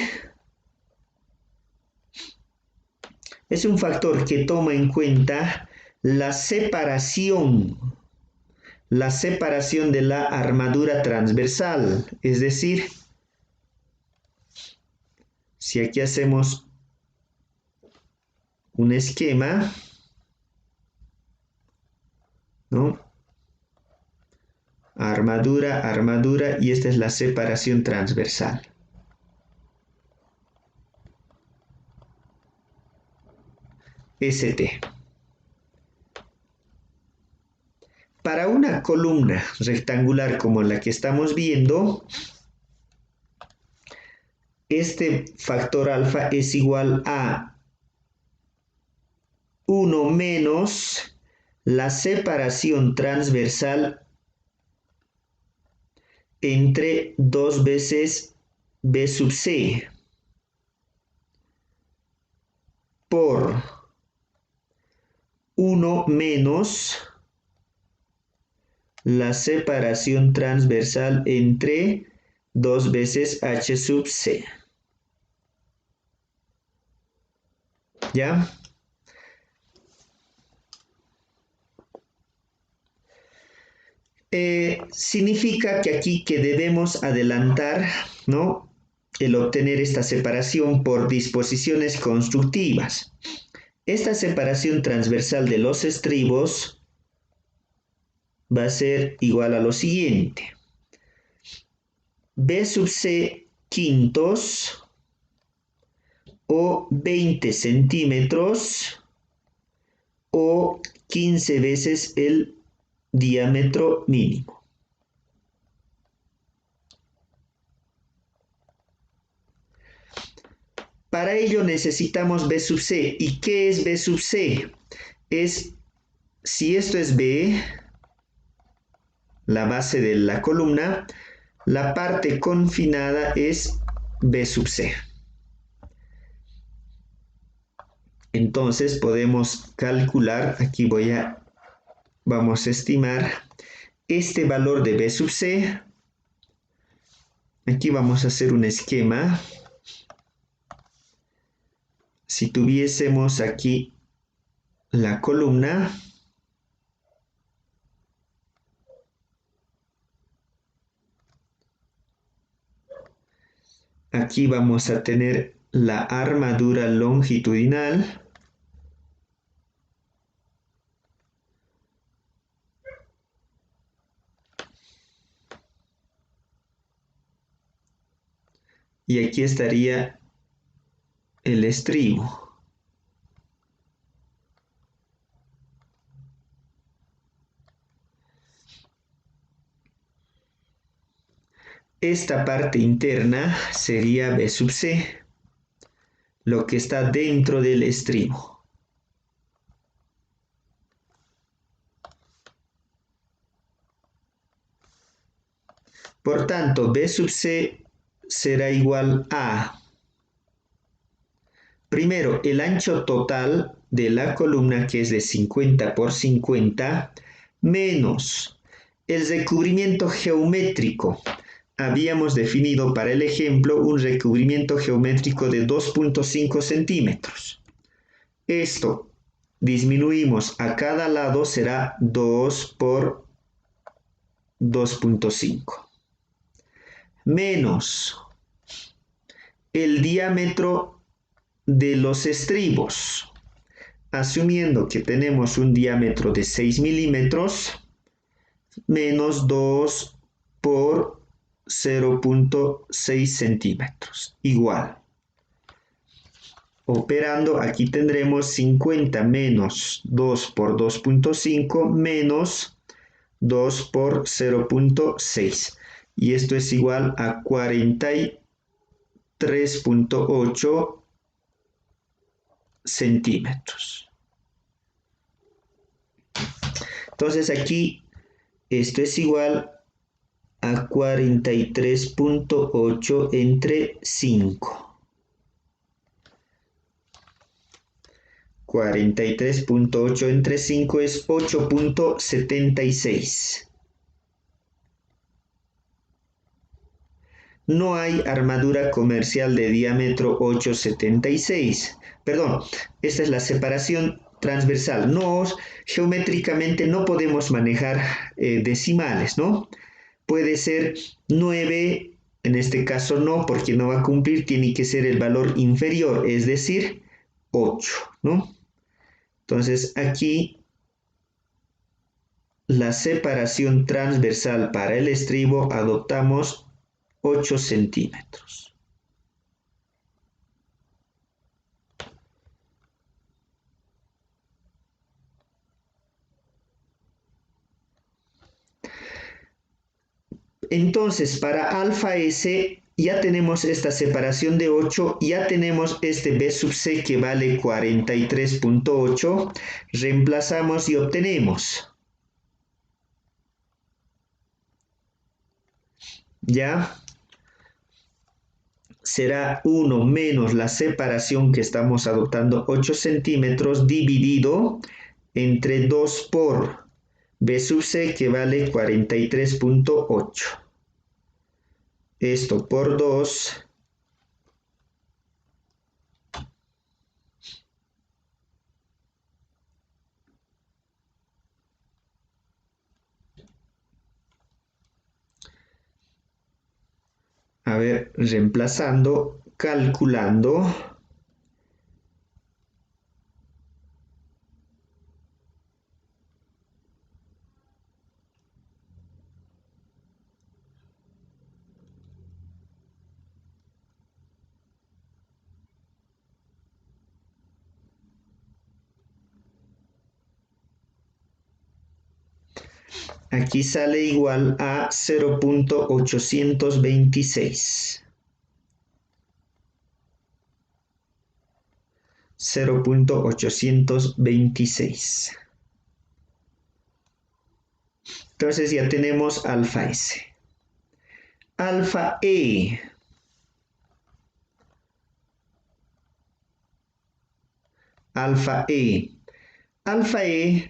Speaker 1: es un factor que toma en cuenta la separación de la armadura transversal, es decir, si aquí hacemos un esquema, ¿no?, armadura, y esta es la separación transversal. ST. Para una columna rectangular como la que estamos viendo, este factor alfa es igual a 1 menos la separación transversal entre 2 veces B sub C por 1 menos la separación transversal entre 2 veces H sub C. ¿Ya? Significa que aquí que debemos adelantar, ¿no?, el obtener esta separación por disposiciones constructivas. Esta separación transversal de los estribos va a ser igual a lo siguiente. B sub C quintos o 20 centímetros o 15 veces el diámetro mínimo. Para ello necesitamos B sub C. ¿Y qué es B sub C? Si esto es B, la base de la columna, la parte confinada es B sub C. Entonces podemos calcular, aquí vamos a estimar este valor de B sub C. Aquí vamos a hacer un esquema. Si tuviésemos aquí la columna, aquí vamos a tener la armadura longitudinal. Y aquí estaría el estribo. Esta parte interna sería B sub C, lo que está dentro del estribo. Por tanto, B sub C será igual a, primero, el ancho total de la columna, que es de 50 por 50, menos el recubrimiento geométrico. Habíamos definido para el ejemplo un recubrimiento geométrico de 2.5 centímetros. Esto disminuimos a cada lado, será 2 por 2.5. Menos el diámetro de los estribos. Asumiendo que tenemos un diámetro de 6 milímetros, menos 2 por 0.6 centímetros, igual. Operando, aquí tendremos 50 menos 2 por 2.5 menos 2 por 0.6. Y esto es igual a 43.8 centímetros. Entonces aquí esto es igual a 43.8 entre 5. 43.8 entre 5 es 8.76. No hay armadura comercial de diámetro 8.76. Perdón, esta es la separación transversal. Geométricamente no podemos manejar decimales, ¿no? Puede ser 9, en este caso no, porque no va a cumplir, tiene que ser el valor inferior, es decir, 8, ¿no? Entonces aquí la separación transversal para el estribo adoptamos 8 centímetros. Entonces, para alfa S ya tenemos esta separación de 8, ya tenemos este B sub C que vale 43.8, reemplazamos y obtenemos. ¿Ya? Será 1 menos la separación que estamos adoptando, 8 centímetros, dividido entre 2 por B sub C que vale 43.8. Esto por 2. A ver, reemplazando, calculando. Aquí sale igual a 0.826. 0.826. Entonces ya tenemos alfa S. Alfa E. Alfa E. Alfa E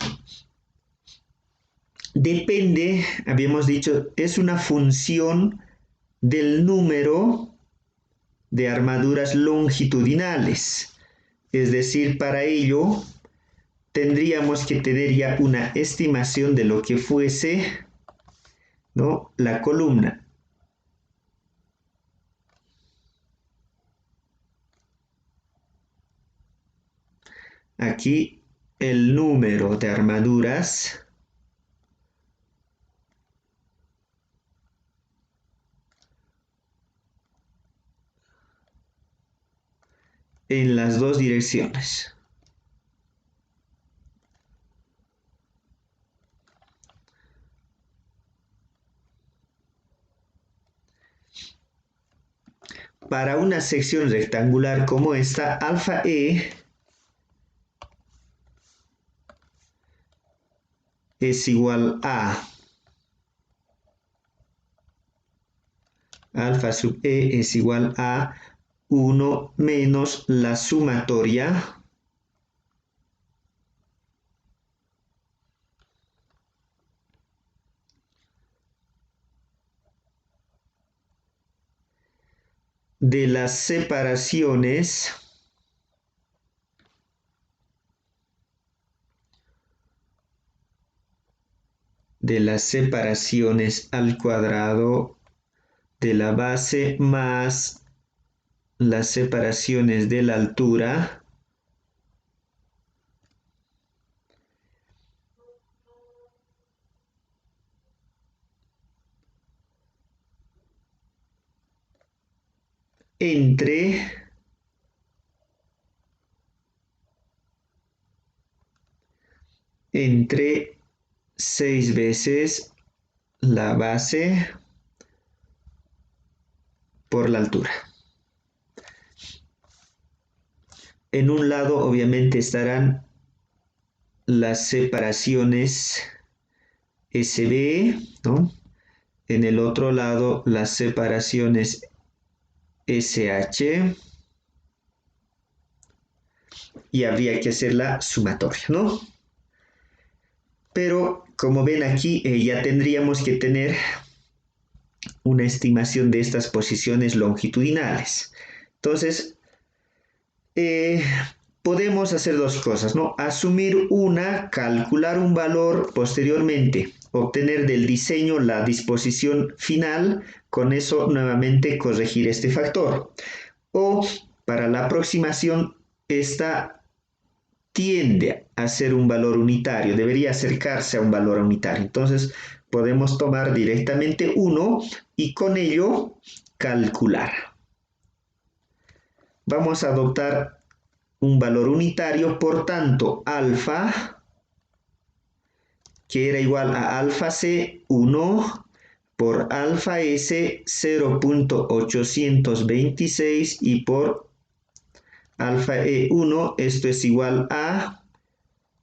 Speaker 1: depende, habíamos dicho, es una función del número de armaduras longitudinales. Es decir, para ello tendríamos que tener ya una estimación de lo que fuese, ¿no?, la columna. Aquí el número de armaduras en las dos direcciones. Para una sección rectangular como esta, alfa E es igual a alfa sub E es igual a 1 menos la sumatoria de las separaciones al cuadrado de la base más las separaciones de la altura entre entre 6 veces la base por la altura. En un lado obviamente estarán las separaciones SB, ¿no? En el otro lado las separaciones SH y habría que hacer la sumatoria, ¿no? Pero como ven aquí ya tendríamos que tener una estimación de estas posiciones longitudinales. Entonces, podemos hacer dos cosas, ¿no? Asumir una, calcular un valor, posteriormente obtener del diseño la disposición final, con eso nuevamente corregir este factor. O para la aproximación, esta tiende a ser un valor unitario, debería acercarse a un valor unitario. Entonces podemos tomar directamente 1 y con ello calcular. Vamos a adoptar un valor unitario, por tanto, alfa, que era igual a alfa C, 1 por alfa S 0.826 y por alfa E1 esto es igual a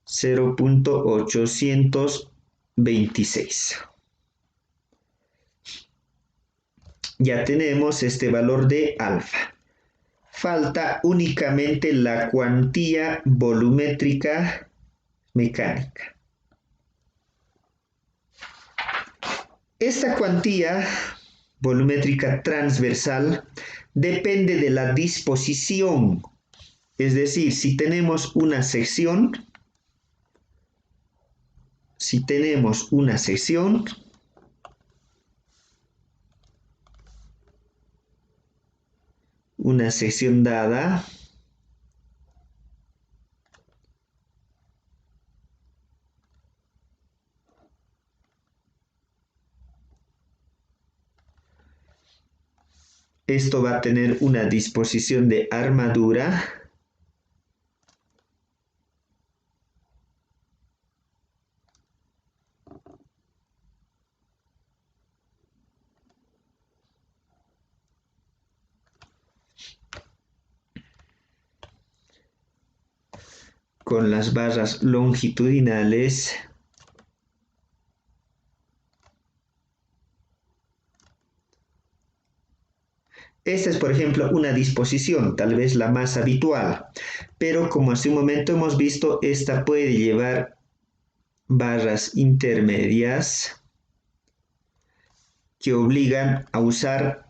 Speaker 1: 0.826. Ya tenemos este valor de alfa. Falta únicamente la cuantía volumétrica mecánica. Esta cuantía volumétrica transversal depende de la disposición. Es decir, si tenemos una sección, una sección dada, esto va a tener una disposición de armadura con las barras longitudinales Esta es, por ejemplo, una disposición, tal vez la más habitual, pero como hace un momento hemos visto, esta puede llevar barras intermedias que obligan a usar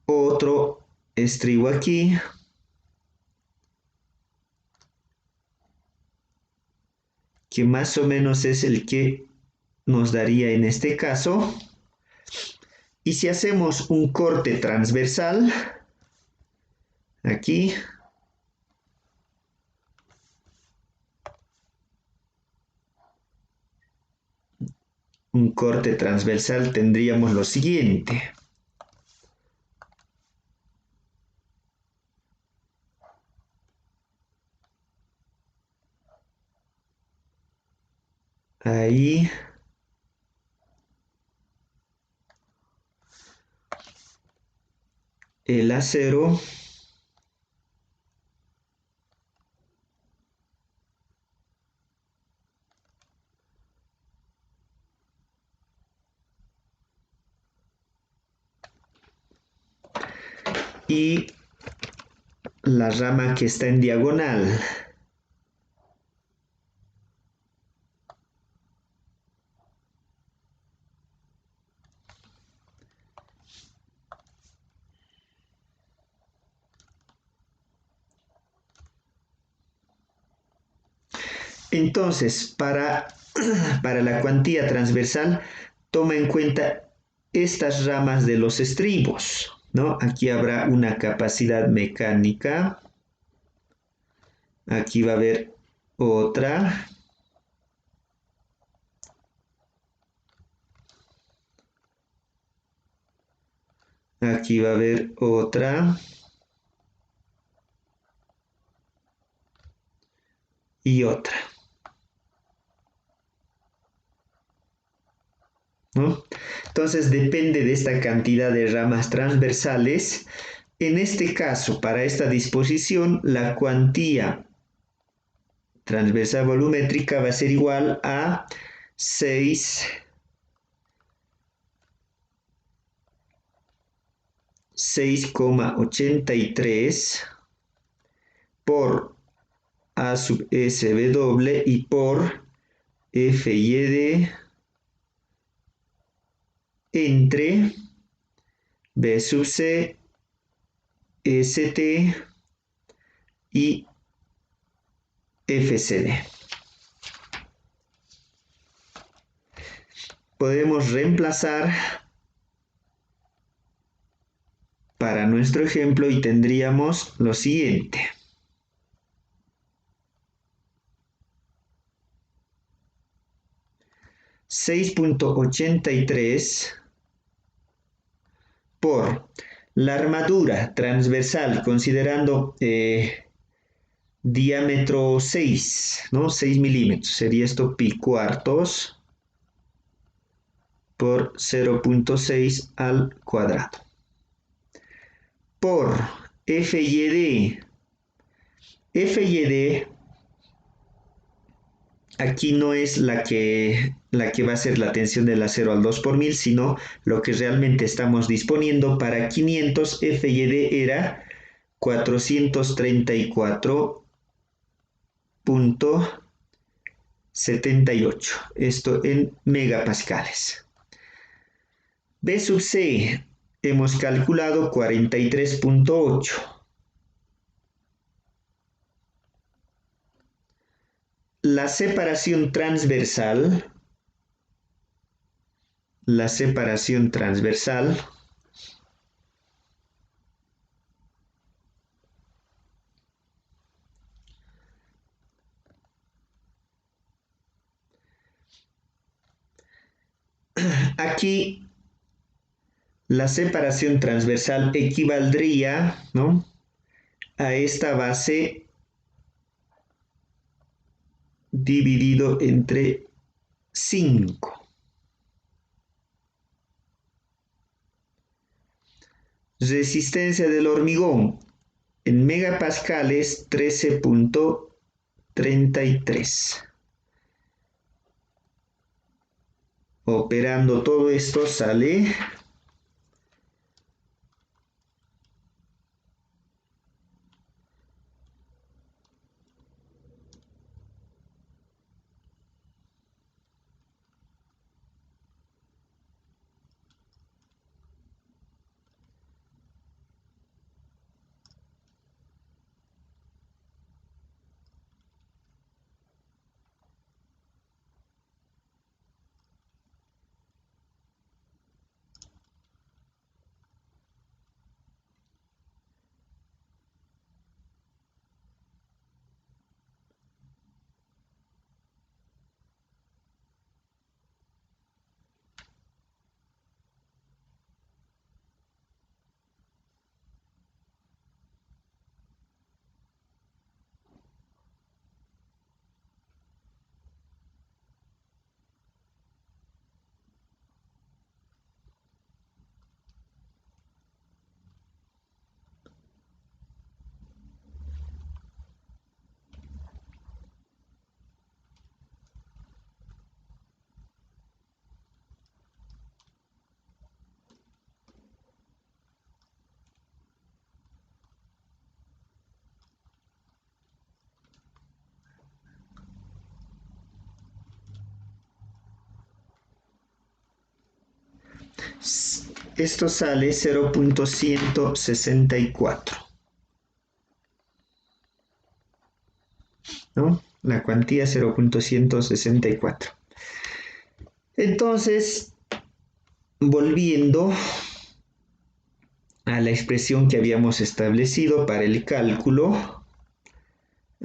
Speaker 1: otro estribo aquí, que más o menos es el que nos daría en este caso. Y si hacemos un corte transversal, aquí, un corte transversal tendríamos lo siguiente. Ahí. El acero y la rama que está en diagonal. Entonces, para la cuantía transversal, toma en cuenta estas ramas de los estribos, ¿no? Aquí habrá una capacidad mecánica. Aquí va a haber otra. Aquí va a haber otra. Y otra. ¿No? Entonces depende de esta cantidad de ramas transversales. En este caso, para esta disposición, la cuantía transversal volumétrica va a ser igual a 6,83 por A sub SW y por FYD entre B sub C, ST y FCD. Podemos reemplazar para nuestro ejemplo y tendríamos lo siguiente. $6.83 por la armadura transversal, considerando diámetro 6, ¿no? 6 milímetros, sería esto pi cuartos, por 0.6 al cuadrado. Por F y D. F y D aquí no es la que va a ser la tensión de la 0 al 2 por 1000, sino lo que realmente estamos disponiendo para 500. F y D era 434.78. Esto en megapascales. B sub C hemos calculado 43.8. La separación transversal aquí la separación transversal equivaldría, ¿no?, a esta base dividido entre 5. Resistencia del hormigón en megapascales 13.33. Operando todo esto sale esto sale 0.164, ¿no? La cuantía 0.164. Entonces, volviendo a la expresión que habíamos establecido para el cálculo,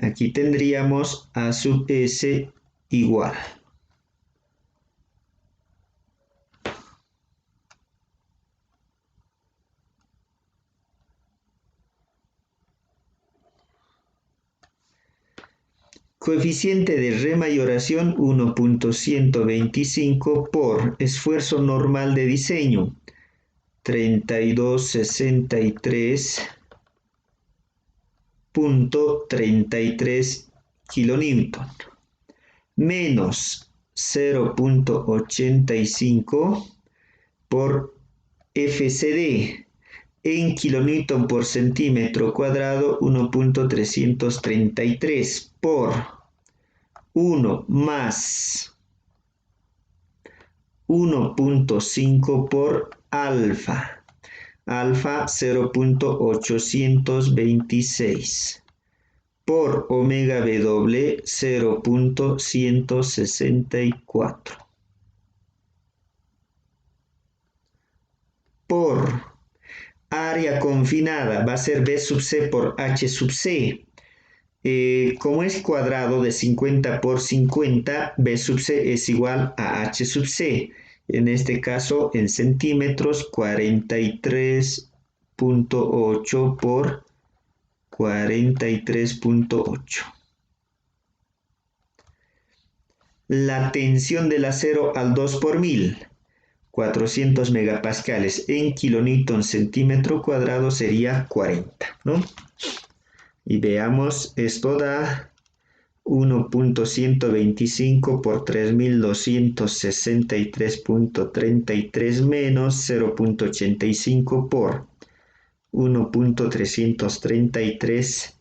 Speaker 1: aquí tendríamos A sub S igual coeficiente de remayoración 1.125 por esfuerzo normal de diseño 3263.33 kilonewton menos 0.85 por FCD en kilonewton por centímetro cuadrado 1.333 por 1 más 1.5 por alfa. Alfa 0.826 por omega W 0.164 por área confinada va a ser B sub C por H sub C. Como es cuadrado de 50 por 50, B sub C es igual a H sub C. En este caso, en centímetros, 43.8 por 43.8. La tensión del acero al 2 por 1000. 400 megapascales en kilonewton centímetro cuadrado sería 40, ¿no? Y veamos, esto da 1.125 por 3263.33 menos 0.85 por 1.333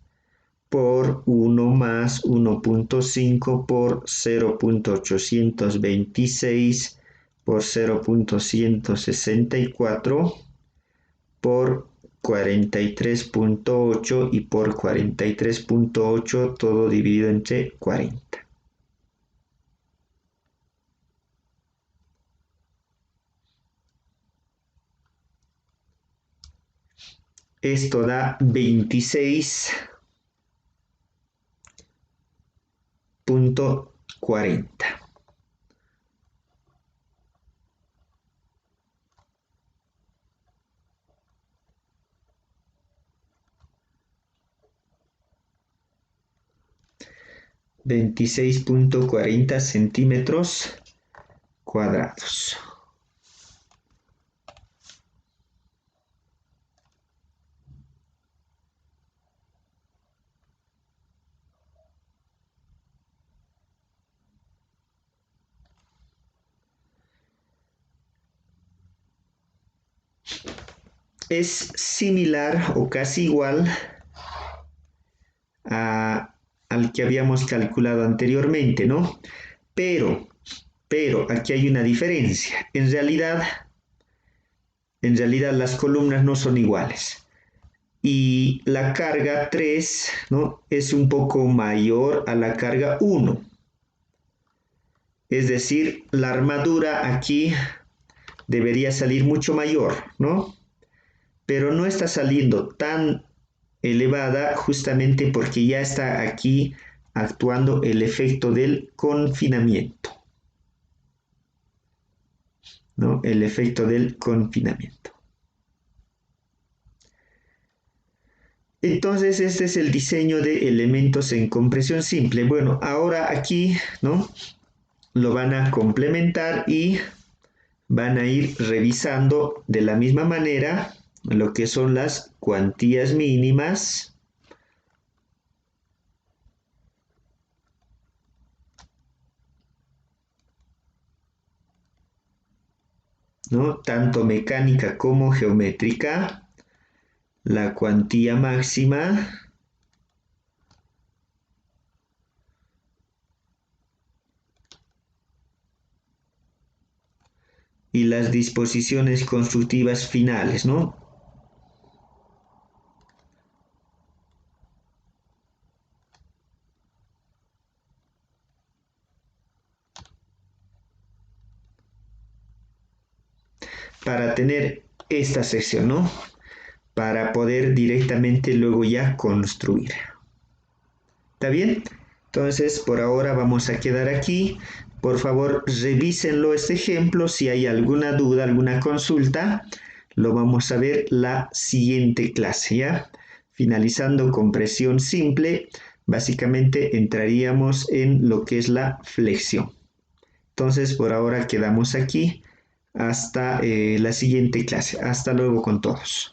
Speaker 1: por 1 más 1.5 por 0.826 por 0.164 por 43.8 y por 43.8 todo dividido entre 40. Esto da 26.40. ,40 centímetros cuadrados. Es similar o casi igual al que habíamos calculado anteriormente, ¿no? Pero aquí hay una diferencia. En realidad las columnas no son iguales. Y la carga 3, ¿no?, es un poco mayor a la carga 1. Es decir, la armadura aquí debería salir mucho mayor, ¿no? Pero no está saliendo tan elevada justamente porque ya está aquí actuando el efecto del confinamiento, ¿no? El efecto del confinamiento. Entonces este es el diseño de elementos en compresión simple. Bueno, ahora aquí, ¿no?, lo van a complementar y van a ir revisando de la misma manera lo que son las cuantías mínimas, ¿no?, tanto mecánica como geométrica, la cuantía máxima, y las disposiciones constructivas finales, ¿no? Para tener esta sección, ¿no?, para poder directamente luego ya construir. ¿Está bien? Entonces, por ahora vamos a quedar aquí. Por favor, revísenlo este ejemplo. Si hay alguna duda, alguna consulta, lo vamos a ver la siguiente clase, ¿ya? Finalizando con compresión simple, básicamente entraríamos en lo que es la flexión. Entonces, por ahora quedamos aquí hasta la siguiente clase. Hasta luego con todos.